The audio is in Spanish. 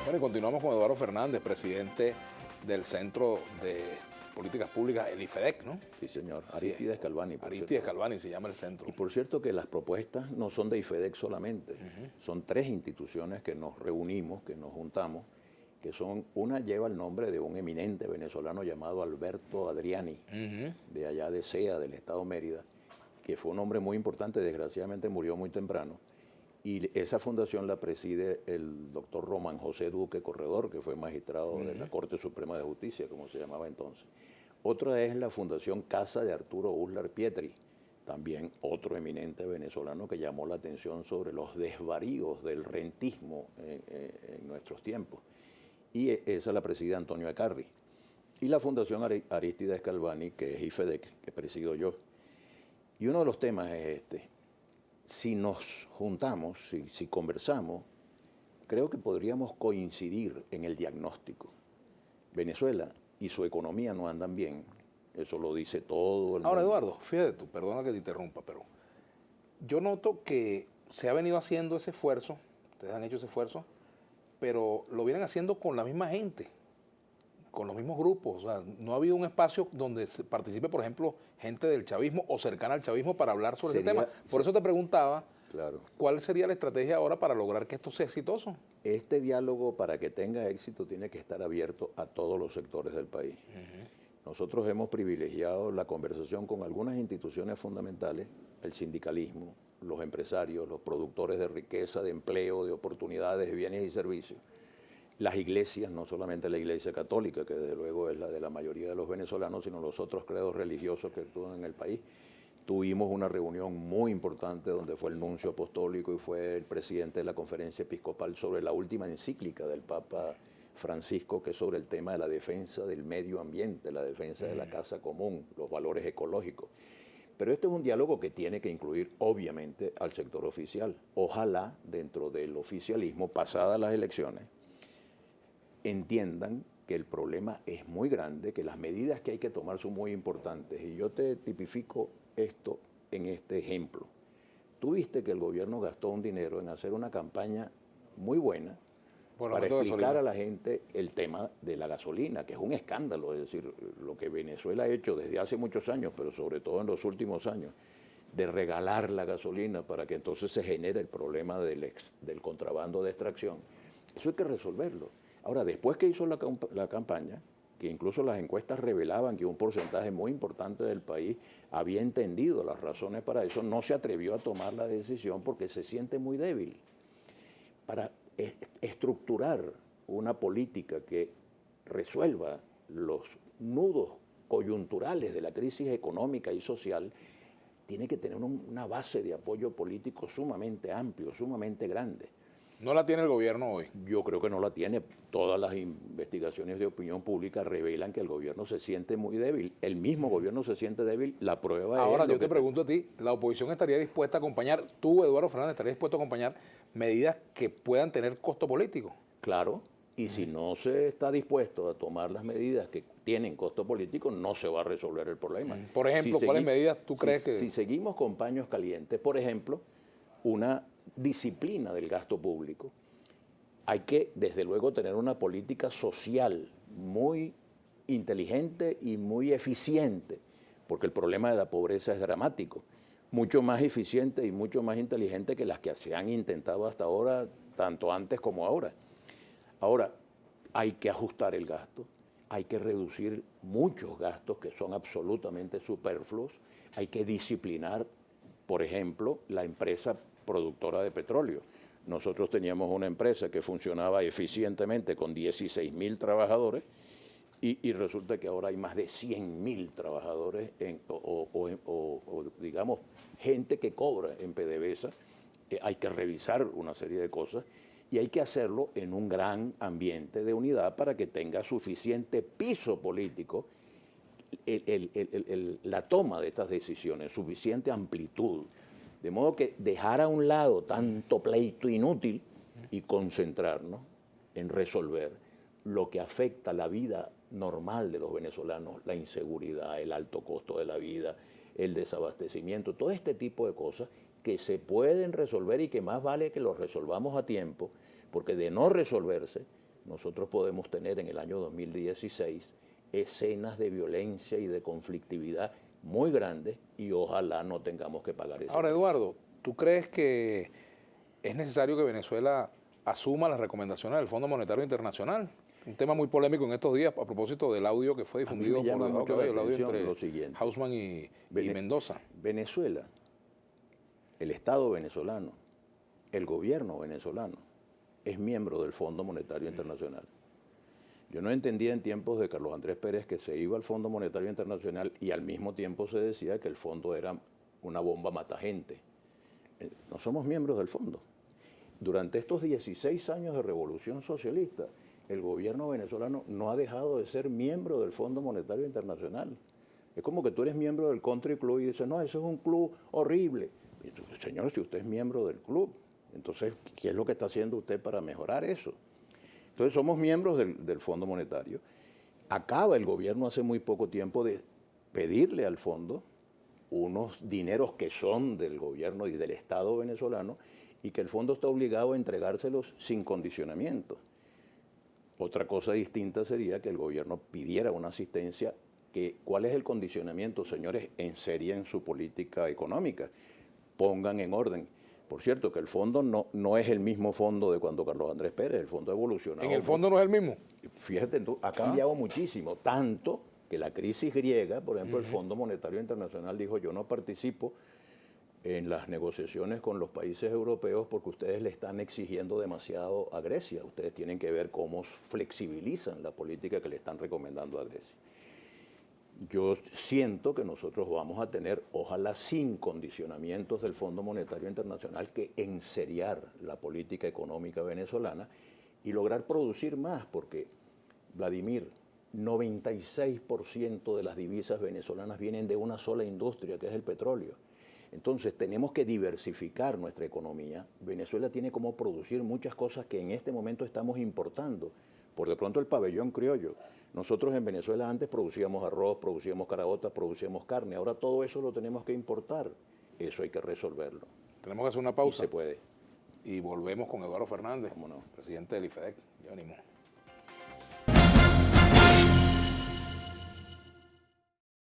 Bueno, y continuamos con Eduardo Fernández, presidente del Centro de Políticas Públicas, el IFEDEC, ¿no? Sí, señor. Aristides Calvani. Aristides Calvani se llama el centro. Y por cierto que las propuestas no son de IFEDEC solamente, son tres instituciones que nos reunimos, que nos juntamos, que son, una lleva el nombre de un eminente venezolano llamado Alberto Adriani, de allá de Sea, del estado Mérida, que fue un hombre muy importante, desgraciadamente murió muy temprano. Y esa fundación la preside el doctor Román José Duque Corredor, que fue magistrado de la Corte Suprema de Justicia, como se llamaba entonces. Otra es la Fundación Casa de Arturo Uslar Pietri, también otro eminente venezolano que llamó la atención sobre los desvaríos del rentismo en nuestros tiempos. Y esa la preside Antonio Ecarri. Y la Fundación Aristides Calvani, que es IFEDEC, que presido yo. Y uno de los temas es este. Si nos juntamos, si conversamos, creo que podríamos coincidir en el diagnóstico. Venezuela y su economía no andan bien, eso lo dice todo el mundo. Ahora, Eduardo, fíjate tú, perdona que te interrumpa, pero yo noto que se ha venido haciendo ese esfuerzo, ustedes han hecho ese esfuerzo, pero lo vienen haciendo con la misma gente, con los mismos grupos. O sea, no ha habido un espacio donde participe, por ejemplo, gente del chavismo o cercana al chavismo para hablar sobre ese tema. Por eso te preguntaba, claro, ¿cuál sería la estrategia ahora para lograr que esto sea exitoso? Este diálogo, para que tenga éxito, tiene que estar abierto a todos los sectores del país. Nosotros hemos privilegiado la conversación con algunas instituciones fundamentales, el sindicalismo, los empresarios, los productores de riqueza, de empleo, de oportunidades, de bienes y servicios. Las iglesias, no solamente la iglesia católica, que desde luego es la de la mayoría de los venezolanos, sino los otros credos religiosos que actúan en el país. Tuvimos una reunión muy importante donde fue el nuncio apostólico y fue el presidente de la conferencia episcopal sobre la última encíclica del Papa Francisco, que es sobre el tema de la defensa del medio ambiente, la defensa de la casa común, los valores ecológicos. Pero este es un diálogo que tiene que incluir, obviamente, al sector oficial. Ojalá, dentro del oficialismo, pasadas las elecciones, entiendan que el problema es muy grande, que las medidas que hay que tomar son muy importantes. Y yo te tipifico esto en este ejemplo. Tú viste que el gobierno gastó un dinero en hacer una campaña muy buena para explicar a la gente el tema de la gasolina, que es un escándalo. Es decir, lo que Venezuela ha hecho desde hace muchos años, pero sobre todo en los últimos años, de regalar la gasolina para que entonces se genere el problema del contrabando de extracción. Eso hay que resolverlo. Ahora, después que hizo la campaña, que incluso las encuestas revelaban que un porcentaje muy importante del país había entendido las razones para eso, no se atrevió a tomar la decisión porque se siente muy débil. Para estructurar una política que resuelva los nudos coyunturales de la crisis económica y social, tiene que tener una base de apoyo político sumamente amplio, sumamente grande. ¿No la tiene el gobierno hoy? Yo creo que no la tiene. Todas las investigaciones de opinión pública revelan que el gobierno se siente muy débil. El mismo gobierno se siente débil. La prueba es... Ahora yo te pregunto a ti, ¿la oposición estaría dispuesta a acompañar, tú, Eduardo Fernández, estarías dispuesto a acompañar medidas que puedan tener costo político? Claro, y si no se está dispuesto a tomar las medidas que tienen costo político, no se va a resolver el problema. Por ejemplo, ¿cuáles medidas tú crees que...? Si seguimos con paños calientes, por ejemplo, una disciplina del gasto público. Hay que, desde luego, tener una política social muy inteligente y muy eficiente, porque el problema de la pobreza es dramático, mucho más eficiente y mucho más inteligente que las que se han intentado hasta ahora, tanto antes como ahora. Ahora, hay que ajustar el gasto, hay que reducir muchos gastos que son absolutamente superfluos, hay que disciplinar, por ejemplo, la empresa productora de petróleo. Nosotros teníamos una empresa que funcionaba eficientemente con 16.000 trabajadores y resulta que ahora hay más de 100.000 trabajadores o digamos, gente que cobra en PDVSA. Hay que revisar una serie de cosas y hay que hacerlo en un gran ambiente de unidad para que tenga suficiente piso político la toma de estas decisiones, suficiente amplitud. De modo que dejar a un lado tanto pleito inútil y concentrarnos en resolver lo que afecta la vida normal de los venezolanos, la inseguridad, el alto costo de la vida, el desabastecimiento, todo este tipo de cosas que se pueden resolver y que más vale que los resolvamos a tiempo, porque de no resolverse nosotros podemos tener en el año 2016 escenas de violencia y de conflictividad muy grandes y ojalá no tengamos que pagar eso. Ahora, Eduardo, ¿tú crees que es necesario que Venezuela asuma las recomendaciones del Fondo Monetario Internacional? Un tema muy polémico en estos días a propósito del audio que fue difundido me llama por Debajo mucho la Cabello, el audio atención entre lo siguiente. Hausman y Mendoza. Venezuela, el Estado venezolano, el gobierno venezolano, es miembro del Fondo Monetario Internacional. Yo no entendía en tiempos de Carlos Andrés Pérez que se iba al Fondo Monetario Internacional y al mismo tiempo se decía que el fondo era una bomba matagente. No somos miembros del fondo. Durante estos 16 años de revolución socialista, el gobierno venezolano no ha dejado de ser miembro del Fondo Monetario Internacional. Es como que tú eres miembro del country club y dices, no, eso es un club horrible. Y tú, señor, si usted es miembro del club, entonces, ¿qué es lo que está haciendo usted para mejorar eso? Entonces, somos miembros del Fondo Monetario. Acaba el gobierno hace muy poco tiempo de pedirle al fondo unos dineros que son del gobierno y del Estado venezolano y que el fondo está obligado a entregárselos sin condicionamiento. Otra cosa distinta sería que el gobierno pidiera una asistencia. ¿Cuál es el condicionamiento, señores? Enserien su política económica, pongan en orden. Por cierto, que el fondo no es el mismo fondo de cuando Carlos Andrés Pérez, el fondo ha evolucionado. ¿En el fondo no es el mismo? Fíjate tú, ha cambiado muchísimo, tanto que la crisis griega, por ejemplo, el Fondo Monetario Internacional dijo, yo no participo en las negociaciones con los países europeos porque ustedes le están exigiendo demasiado a Grecia. Ustedes tienen que ver cómo flexibilizan la política que le están recomendando a Grecia. Yo siento que nosotros vamos a tener, ojalá sin condicionamientos del Fondo Monetario Internacional, que enseriar la política económica venezolana y lograr producir más, porque, Vladimir, 96% de las divisas venezolanas vienen de una sola industria, que es el petróleo. Entonces tenemos que diversificar nuestra economía. Venezuela tiene como producir muchas cosas que en este momento estamos importando. Por de pronto el pabellón criollo. Nosotros en Venezuela antes producíamos arroz, producíamos caraotas, producíamos carne. Ahora todo eso lo tenemos que importar. Eso hay que resolverlo. Tenemos que hacer una pausa. Y se puede. Y volvemos con Eduardo Fernández, ¿Cómo no? presidente del IFEDEC. Ya venimos.